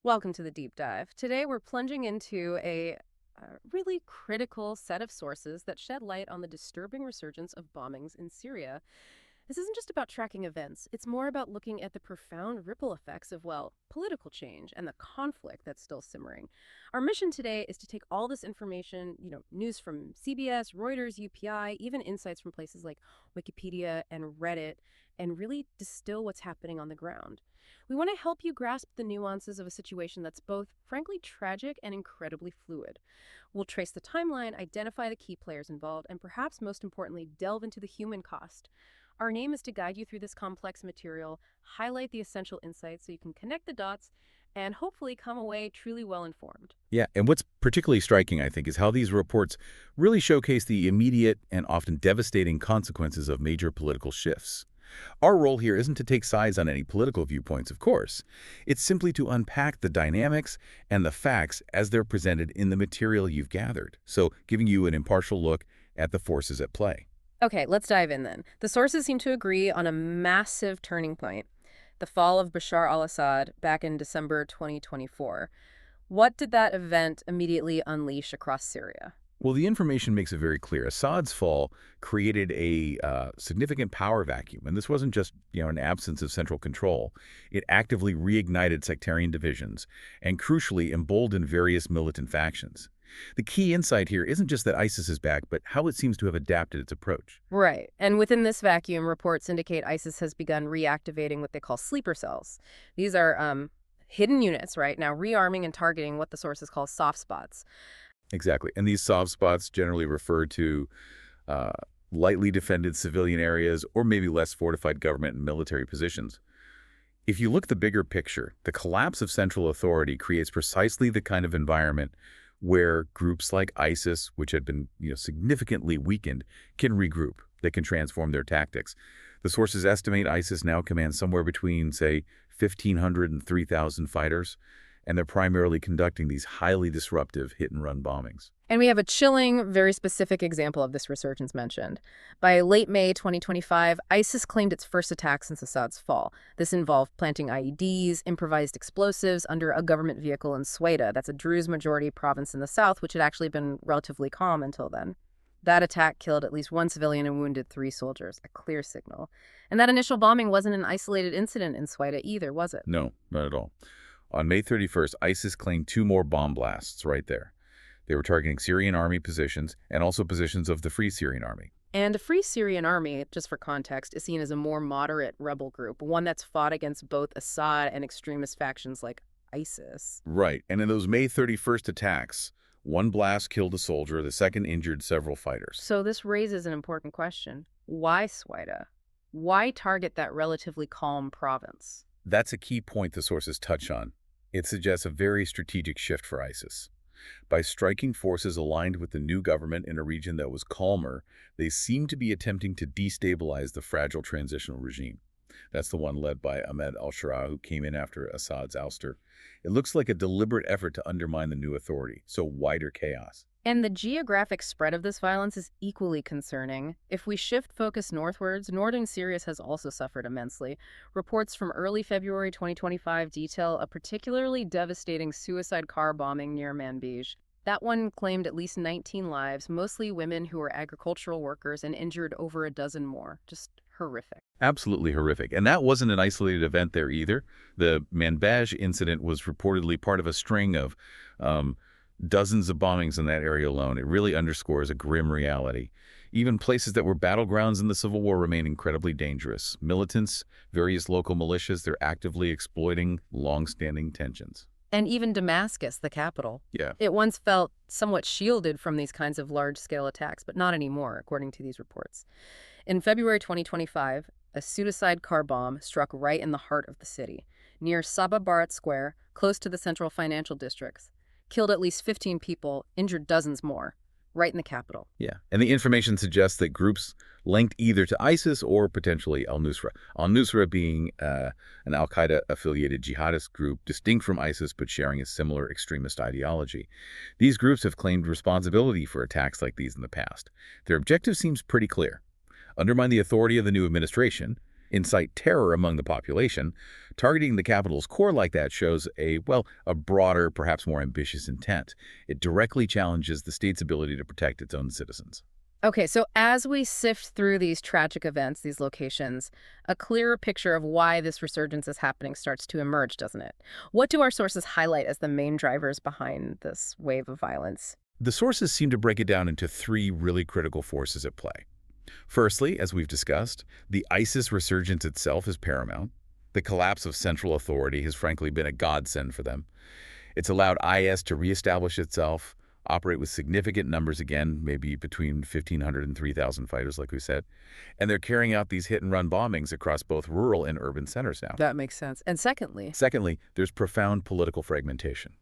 Welcome to the deep dive. Today we're plunging into a really critical set of sources that shed light on the disturbing resurgence of bombings in Syria. This isn't just about tracking events, it's more about looking at the profound ripple effects of, well, political change and the conflict that's still simmering. Our mission today is to take all this information, news from CBS, Reuters, UPI, even insights from places like Wikipedia and Reddit, and really distill what's happening on the ground. We want to help you grasp the nuances of a situation that's both, frankly, tragic and incredibly fluid. We'll trace the timeline, identify the key players involved, and perhaps most importantly, delve into the human cost. Our aim is to guide you through this complex material, highlight the essential insights so you can connect the dots, and hopefully come away truly well informed. Yeah, and what's particularly striking, I think, is how these reports really showcase the immediate and often devastating consequences of major political shifts. Our role here isn't to take sides on any political viewpoints, of course. It's simply to unpack the dynamics and the facts as they're presented in the material you've gathered, so giving you an impartial look at the forces at play. Okay, let's dive in then. The sources seem to agree on a massive turning point, the fall of Bashar al-Assad back in December 2024. What did that event immediately unleash across Syria? Well, the information makes it very clear. Assad's fall created a significant power vacuum, and this wasn't just an absence of central control. It actively reignited sectarian divisions and, crucially, emboldened various militant factions. The key insight here isn't just that ISIS is back, but how it seems to have adapted its approach. Right. And within this vacuum, reports indicate ISIS has begun reactivating what they call sleeper cells. These are hidden units, right, now rearming and targeting what the sources call soft spots. Exactly. And these soft spots generally refer to uh, lightly defended civilian areas or maybe less fortified government and military positions. If you look at the bigger picture, the collapse of central authority creates precisely the kind of environment where groups like ISIS, which had been significantly weakened, can regroup. They can transform their tactics. The sources estimate ISIS now commands somewhere between, say, 1,500 and 3,000 fighters, and they're primarily conducting these highly disruptive hit-and-run bombings. And we have a chilling, very specific example of this resurgence mentioned. By late May 2025, ISIS claimed its first attack since Assad's fall. This involved planting IEDs, improvised explosives under a government vehicle in Sweda. That's a Druze majority province in the south, which had actually been relatively calm until then. That attack killed at least one civilian and wounded 3 soldiers, a clear signal. And that initial bombing wasn't an isolated incident in Sweda either, was it? No, not at all. On May 31st, ISIS claimed 2 more bomb blasts right there. They were targeting Syrian army positions and also positions of the Free Syrian Army. And the Free Syrian Army, just for context, is seen as a more moderate rebel group, one that's fought against both Assad and extremist factions like ISIS. Right, and in those May 31st attacks, one blast killed a soldier, the second injured several fighters. So this raises an important question. Why Swida? Why target that relatively calm province? That's a key point the sources touch on. It suggests a very strategic shift for ISIS. By striking forces aligned with the new government in a region that was calmer, they seem to be attempting to destabilize the fragile transitional regime. That's the one led by Ahmed al-Shara, who came in after Assad's ouster. It looks like a deliberate effort to undermine the new authority, so wider chaos. And the geographic spread of this violence is equally concerning. If we shift focus northwards, northern Syria has also suffered immensely. Reports from early February 2025 detail a particularly devastating suicide car bombing near Manbij. That one claimed at least 19 lives, mostly women who were agricultural workers, and injured over a dozen more. Just horrific. Absolutely horrific. And that wasn't an isolated event there either. The Manbij incident was reportedly part of a string of dozens of bombings in that area alone. It really underscores a grim reality. Even places that were battlegrounds in the Civil War remain incredibly dangerous. Militants, various local militias, they're actively exploiting long-standing tensions. And even Damascus, the capital. Yeah. It once felt somewhat shielded from these kinds of large-scale attacks, but not anymore, according to these reports. In February 2025, a suicide car bomb struck right in the heart of the city, near Sabah Barat Square, close to the central financial districts. Killed at least 15 people, injured dozens more, right in the capital. Yeah. And the information suggests that groups linked either to ISIS or potentially al-Nusra. Al-Nusra being an al-Qaeda-affiliated jihadist group distinct from ISIS but sharing a similar extremist ideology. These groups have claimed responsibility for attacks like these in the past. Their objective seems pretty clear: undermine the authority of the new administration incite terror among the population. Targeting the capital's core like that shows a broader, perhaps more ambitious intent. It directly challenges the state's ability to protect its own citizens. Okay, so as we sift through these tragic events, these locations, a clearer picture of why this resurgence is happening starts to emerge, doesn't it? What do our sources highlight as the main drivers behind this wave of violence? The sources seem to break it down into three really critical forces at play. Firstly, as we've discussed, the ISIS resurgence itself is paramount. The collapse of central authority has frankly been a godsend for them. It's allowed IS to reestablish itself, operate with significant numbers again, maybe between 1,500 and 3,000 fighters, like we said. And they're carrying out these hit-and-run bombings across both rural and urban centers now. That makes sense. And secondly, Secondly, there's profound political fragmentation.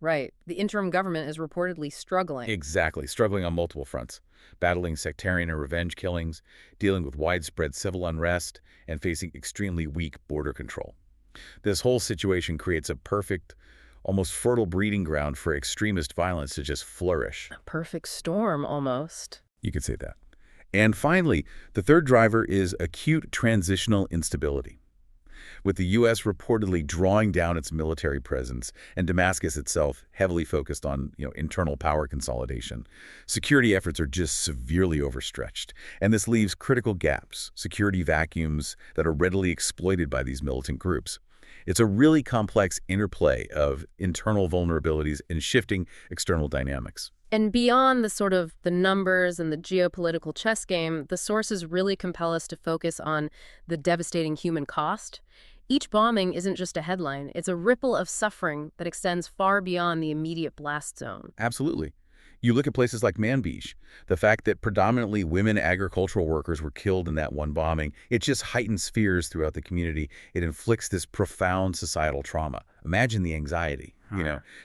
right. The interim government is reportedly struggling. Exactly, struggling on multiple fronts, battling sectarian and revenge killings, dealing with widespread civil unrest, and facing extremely weak border control. This whole situation creates a perfect, almost fertile breeding ground for extremist violence to just flourish. Perfect storm, almost. You could say that. And finally, the third driver is acute transitional instability. With the U.S. reportedly drawing down its military presence and Damascus itself heavily focused on internal power consolidation, security efforts are just severely overstretched. And this leaves critical gaps, security vacuums that are readily exploited by these militant groups. It's a really complex interplay of internal vulnerabilities and shifting external dynamics. And beyond the numbers and the geopolitical chess game, the sources really compel us to focus on the devastating human cost. Each bombing isn't just a headline, it's a ripple of suffering that extends far beyond the immediate blast zone. Absolutely. You look at places like Manbij, the fact that predominantly women agricultural workers were killed in that one bombing, it just heightens fears throughout the community. It inflicts this profound societal trauma. Imagine the anxiety.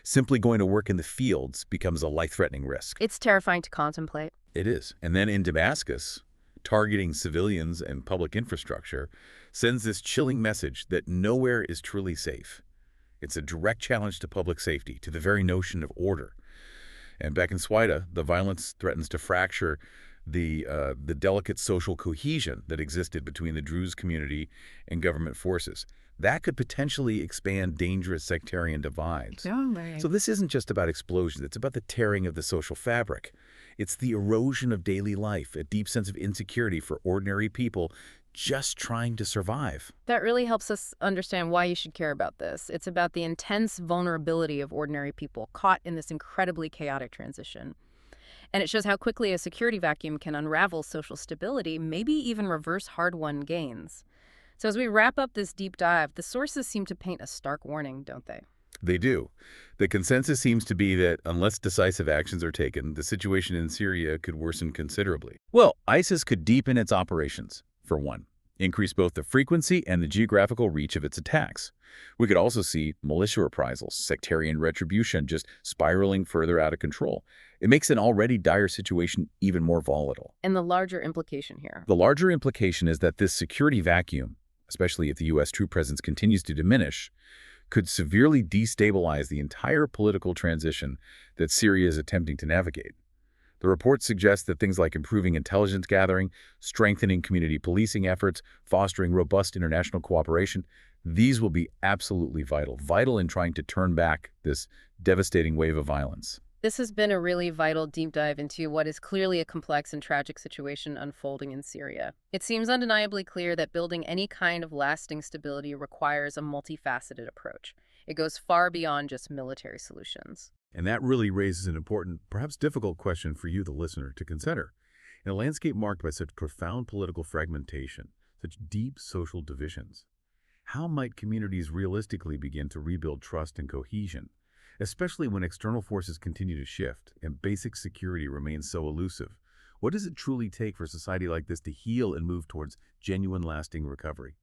Simply going to work in the fields becomes a life-threatening risk. It's terrifying to contemplate. It is. And then in Damascus, targeting civilians and public infrastructure sends this chilling message that nowhere is truly safe. It's a direct challenge to public safety, to the very notion of order. And back in Swaida, the violence threatens to fracture the delicate social cohesion that existed between the Druze community and government forces. That could potentially expand dangerous sectarian divides. Oh, right. So this isn't just about explosions. It's about the tearing of the social fabric. It's the erosion of daily life, a deep sense of insecurity for ordinary people just trying to survive. That really helps us understand why you should care about this. It's about the intense vulnerability of ordinary people caught in this incredibly chaotic transition. And it shows how quickly a security vacuum can unravel social stability, maybe even reverse hard-won gains. So as we wrap up this deep dive, the sources seem to paint a stark warning, don't they? They do. The consensus seems to be that unless decisive actions are taken, the situation in Syria could worsen considerably. Well, ISIS could deepen its operations, for one, increase both the frequency and the geographical reach of its attacks. We could also see militia reprisals, sectarian retribution just spiraling further out of control. It makes an already dire situation even more volatile. And the larger implication here. The larger implication is that this security vacuum, especially if the U.S. troop presence continues to diminish, could severely destabilize the entire political transition that Syria is attempting to navigate. The report suggests that things like improving intelligence gathering, strengthening community policing efforts, fostering robust international cooperation, these will be absolutely vital in trying to turn back this devastating wave of violence. This has been a really vital deep dive into what is clearly a complex and tragic situation unfolding in Syria. It seems undeniably clear that building any kind of lasting stability requires a multifaceted approach. It goes far beyond just military solutions. And that really raises an important, perhaps difficult question for you, the listener, to consider. In a landscape marked by such profound political fragmentation, such deep social divisions, how might communities realistically begin to rebuild trust and cohesion, especially when external forces continue to shift and basic security remains so elusive? What does it truly take for a society like this to heal and move towards genuine, lasting recovery?